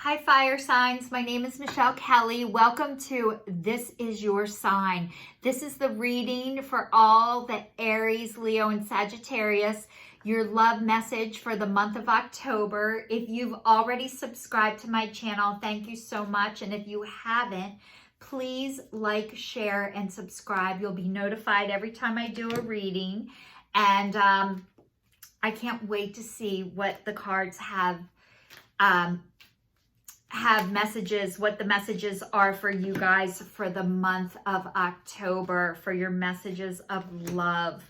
Hi, fire signs. My name is Michelle Kelly. Welcome to This Is Your Sign. This is the reading for all the Aries, Leo, and Sagittarius. Your love message for the month of October. If you've already subscribed to my channel, thank you so much. And if you haven't, please like, share, and subscribe. You'll be notified every time I do a reading. And I can't wait to see what the cards have messages, what the messages are for you guys for the month of October, for your messages of love.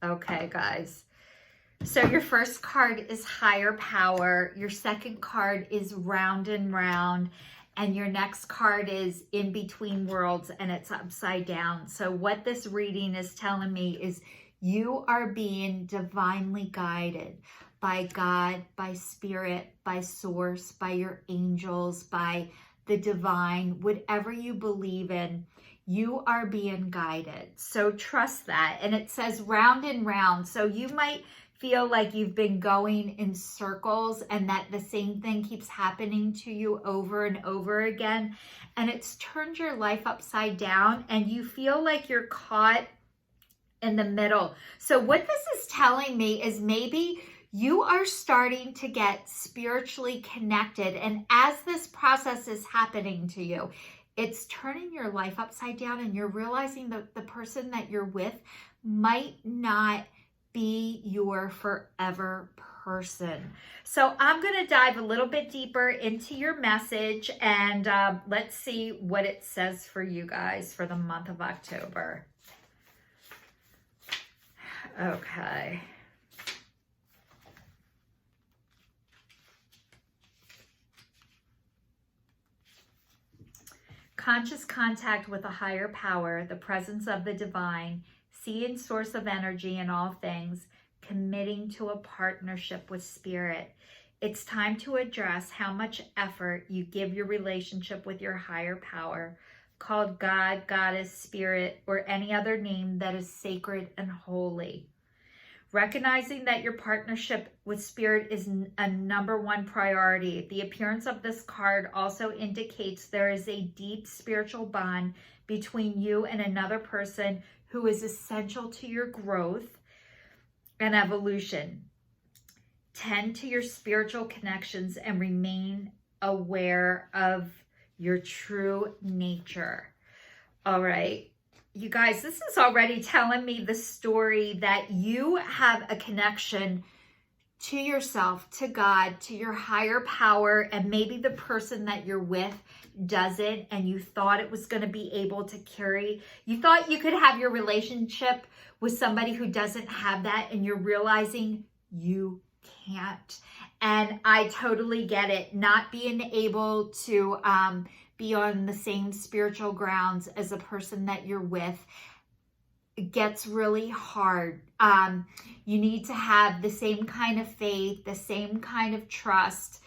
Okay, guys. So your first card is higher power. Your second card is round and round. And your next card is in between worlds and it's upside down. So what this reading is telling me is you are being divinely guided by God, by spirit, by source, by your angels, by the divine, whatever you believe in, you are being guided. So trust that. And it says round and round. So you might feel like you've been going in circles and that the same thing keeps happening to you over and over again. And it's turned your life upside down and you feel like you're caught in the middle. So what this is telling me is maybe you are starting to get spiritually connected. And as this process is happening to you, it's turning your life upside down and you're realizing that the person that you're with might not be your forever person. So I'm going to dive a little bit deeper into your message and let's see what it says for you guys for the month of October. Okay. Conscious contact with a higher power, the presence of the divine, seeing source of energy in all things, committing to a partnership with spirit. It's time to address how much effort you give your relationship with your higher power, called God, Goddess, Spirit, or any other name that is sacred and holy. Recognizing that your partnership with spirit is a number one priority. The appearance of this card also indicates there is a deep spiritual bond between you and another person who is essential to your growth and evolution. Tend to your spiritual connections and remain aware of your true nature. All right. You guys, this is already telling me the story that you have a connection to yourself, to God, to your higher power, and maybe the person that you're with doesn't, and you thought it was going to be able to carry. You thought you could have your relationship with somebody who doesn't have that, and you're realizing you can't. And I totally get it. Not being able to be on the same spiritual grounds as a person that you're with gets really hard. You need to have the same kind of faith, the same kind of trust.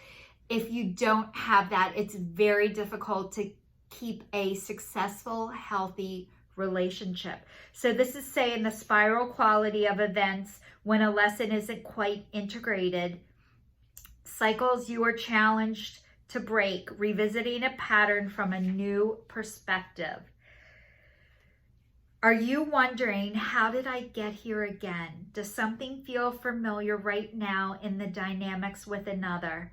If you don't have that, it's very difficult to keep a successful, healthy relationship. So this is saying the spiral quality of events when a lesson isn't quite integrated. Cycles you are challenged to break, revisiting a pattern from a new perspective. Are you wondering, how did I get here again? Does something feel familiar right now in the dynamics with another?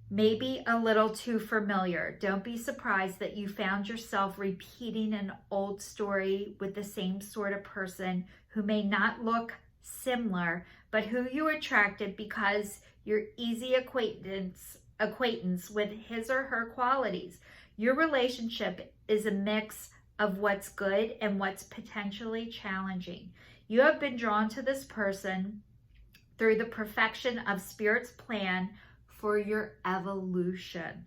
Maybe a little too familiar. Don't be surprised that you found yourself repeating an old story with the same sort of person who may not look similar, but who you attracted because you're easy acquaintance with his or her qualities. Your relationship is a mix of what's good and what's potentially challenging. You have been drawn to this person through the perfection of Spirit's plan for your evolution.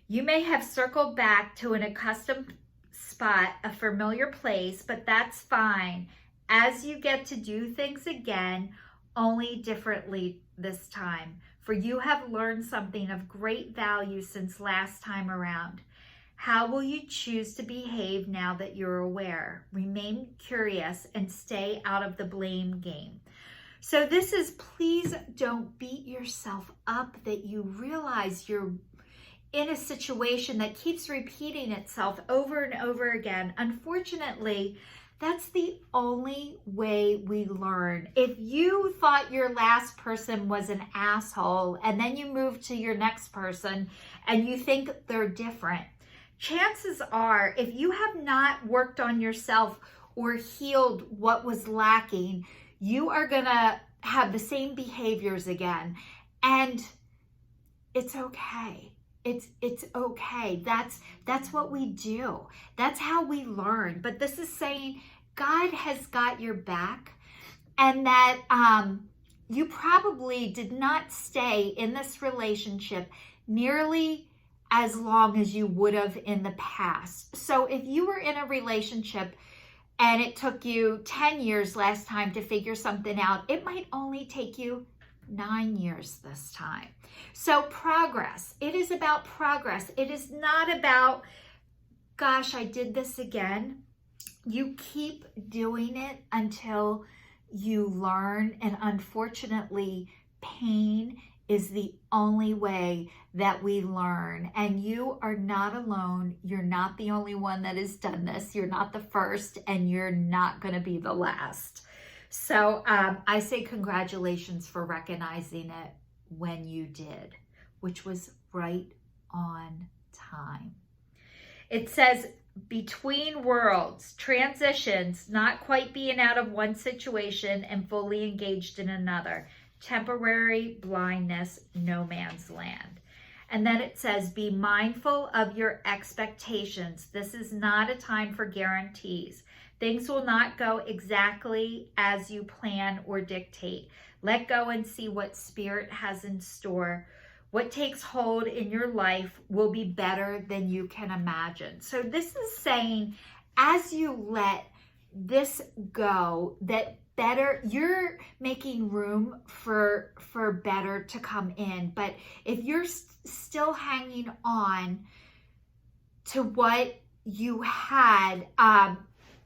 You may have circled back to an accustomed spot, a familiar place, but that's fine, as you get to do things again, only differently this time. For you have learned something of great value since last time around. How will you choose to behave now that you're aware? Remain curious and stay out of the blame game. So this is, please don't beat yourself up that you realize you're in a situation that keeps repeating itself over and over again, unfortunately, that's the only way we learn. If you thought your last person was an asshole and then you move to your next person and you think they're different, chances are, if you have not worked on yourself or healed what was lacking, you are gonna have the same behaviors again. And it's okay. It's okay. That's what we do. That's how we learn. But this is saying God has got your back, and that you probably did not stay in this relationship nearly as long as you would have in the past. So if you were in a relationship and it took you 10 years last time to figure something out, it might only take you 9 years this time. So progress. It is about progress. It is not about, gosh, I did this again. You keep doing it until you learn. And unfortunately, pain is the only way that we learn. And you are not alone. You're not the only one that has done this. You're not the first, and you're not going to be the last. So I say congratulations for recognizing it when you did, which was right on time. It says, between worlds, transitions, not quite being out of one situation and fully engaged in another, temporary blindness, no man's land. And then it says, be mindful of your expectations. This is not a time for guarantees. Things will not go exactly as you plan or dictate. Let go and see what Spirit has in store. What takes hold in your life will be better than you can imagine. So this is saying, as you let this go, that better, you're making room for better to come in. But if you're still hanging on to what you had,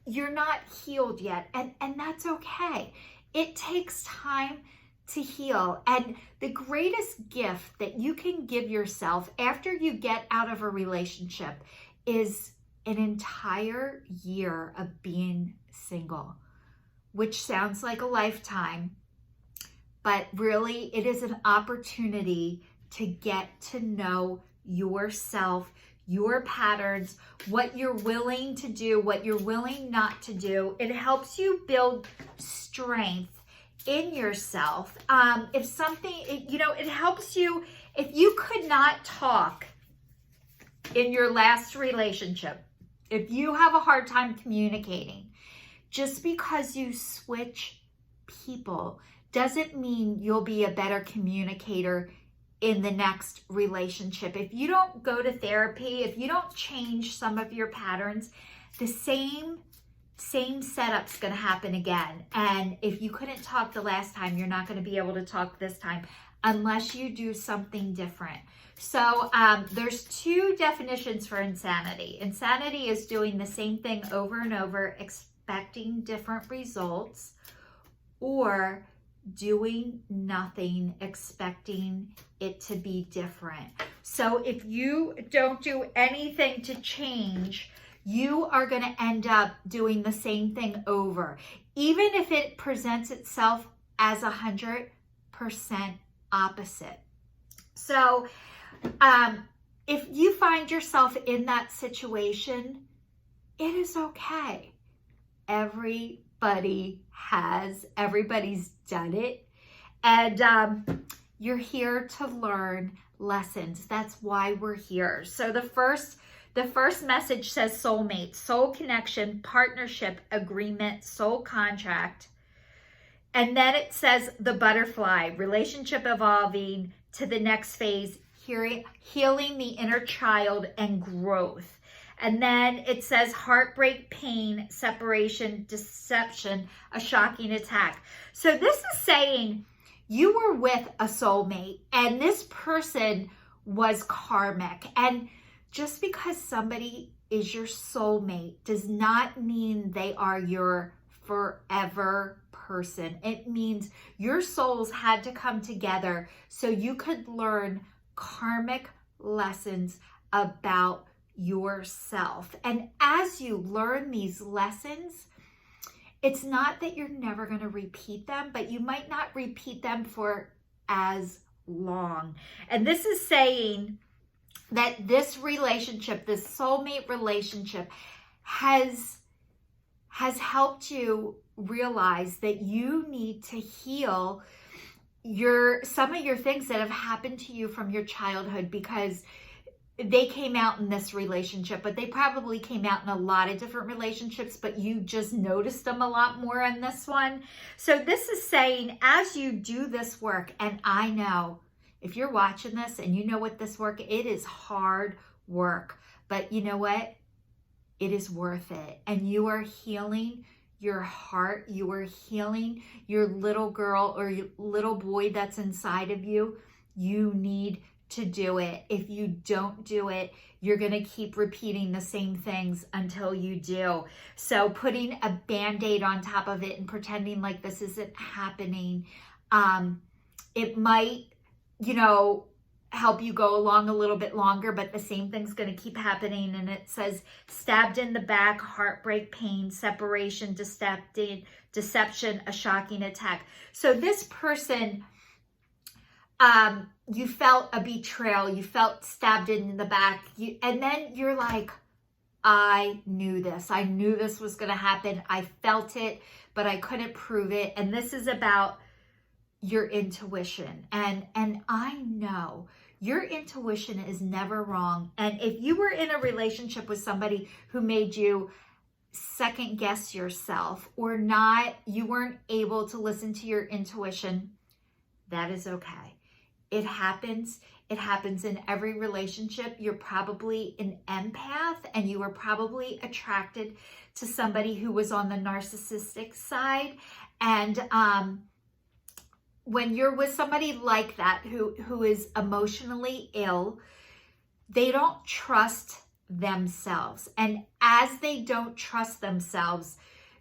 you're not healed yet, and that's okay. It takes time to heal. And the greatest gift that you can give yourself after you get out of a relationship is an entire year of being single, which sounds like a lifetime, but really it is an opportunity to get to know yourself, your patterns, what you're willing to do, what you're willing not to do. It helps you build strength in yourself. If something, it helps you, if you could not talk in your last relationship, if you have a hard time communicating, just because you switch people doesn't mean you'll be a better communicator in the next relationship. If you don't go to therapy, if you don't change some of your patterns, the same setup's going to happen again. And if you couldn't talk the last time, you're not going to be able to talk this time unless you do something different. So there's two definitions for insanity. Insanity is doing the same thing over and over, expecting different results, or doing nothing, expecting it to be different. So if you don't do anything to change, you are going to end up doing the same thing over, even if it presents itself as 100% opposite. So if you find yourself in that situation, it is okay. Everybody's done it. And you're here to learn lessons. That's why we're here. So the first message says soulmate, soul connection, partnership, agreement, soul contract. And then it says the butterfly, relationship evolving to the next phase, healing the inner child and growth. And then it says heartbreak, pain, separation, deception, a shocking attack. So this is saying you were with a soulmate and this person was karmic. And just because somebody is your soulmate does not mean they are your forever person. It means your souls had to come together so you could learn karmic lessons about yourself. And as you learn these lessons, it's not that you're never going to repeat them, but you might not repeat them for as long. And this is saying that this relationship, this soulmate relationship, has helped you realize that you need to heal some of your things that have happened to you from your childhood, because they came out in this relationship, but they probably came out in a lot of different relationships, but you just noticed them a lot more in this one. So this is saying, as you do this work, and I know if you're watching this and you know what this work, it is hard work, but you know what? It is worth it. And you are healing your heart. You are healing your little girl or your little boy that's inside of you. You need to do it. If you don't do it, you're going to keep repeating the same things until you do. So putting a Band-Aid on top of it and pretending like this isn't happening, it might, help you go along a little bit longer, but the same thing's going to keep happening. And it says stabbed in the back, heartbreak, pain, separation, deception, a shocking attack. So this person, you felt a betrayal, you felt stabbed in the back, and then you're like, I knew this was going to happen. I felt it, but I couldn't prove it. And this is about your intuition. And I know your intuition is never wrong. And if you were in a relationship with somebody who made you second guess yourself or not, you weren't able to listen to your intuition, that is okay. It happens. It happens in every relationship. You're probably an empath and you were probably attracted to somebody who was on the narcissistic side. And when you're with somebody like that who is emotionally ill, they don't trust themselves. And as they don't trust themselves,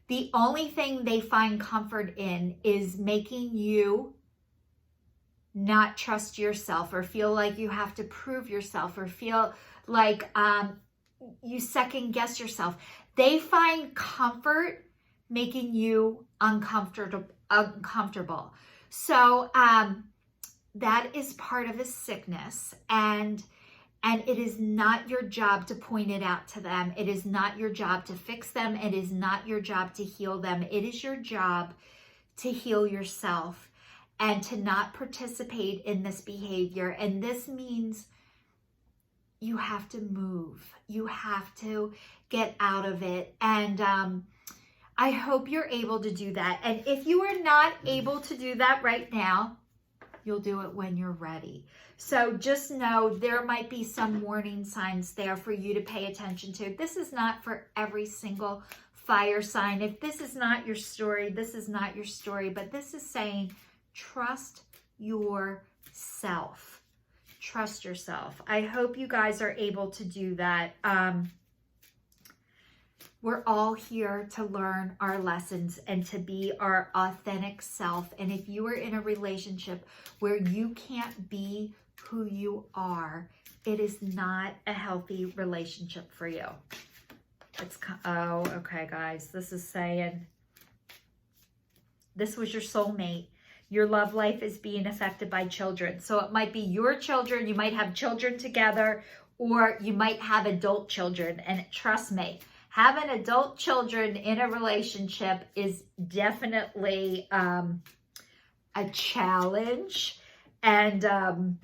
the only thing they find comfort in is making you not trust yourself or feel like you have to prove yourself or feel like you second guess yourself. They find comfort making you uncomfortable. So that is part of a sickness, and it is not your job to point it out to them. It is not your job to fix them. It is not your job to heal them. It is your job to heal yourself and to not participate in this behavior. And this means you have to move. You have to get out of it. And I hope you're able to do that. And if you are not able to do that right now, you'll do it when you're ready. So just know there might be some warning signs there for you to pay attention to. This is not for every single fire sign. If this is not your story, this is not your story. But this is saying, trust yourself. Trust yourself. I hope you guys are able to do that. We're all here to learn our lessons and to be our authentic self. And if you are in a relationship where you can't be who you are, it is not a healthy relationship for you. Oh, okay, guys. This is saying this was your soulmate. Your love life is being affected by children. So it might be your children. You might have children together, or you might have adult children. And trust me, having adult children in a relationship is definitely a challenge. And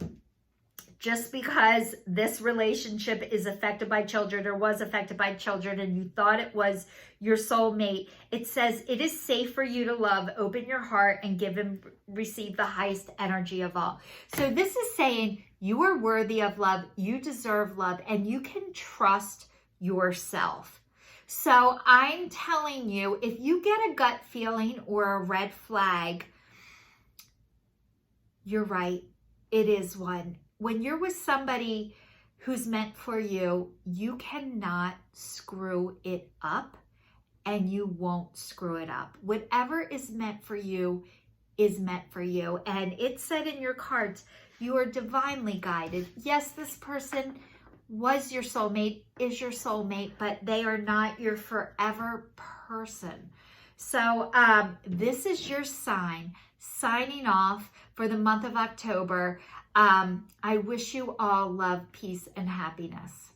just because this relationship is affected by children or was affected by children and you thought it was your soulmate, it says it is safe for you to love, open your heart, and give and receive the highest energy of all. So this is saying you are worthy of love, you deserve love, and you can trust yourself. So I'm telling you, if you get a gut feeling or a red flag, you're right, it is one. When you're with somebody who's meant for you, you cannot screw it up, and you won't screw it up. Whatever is meant for you is meant for you. And it said in your cards, You are divinely guided. Yes, this person was your soulmate, is your soulmate, but they are not your forever person. So this is your sign. Signing off for the month of October. I wish you all love, peace, and happiness.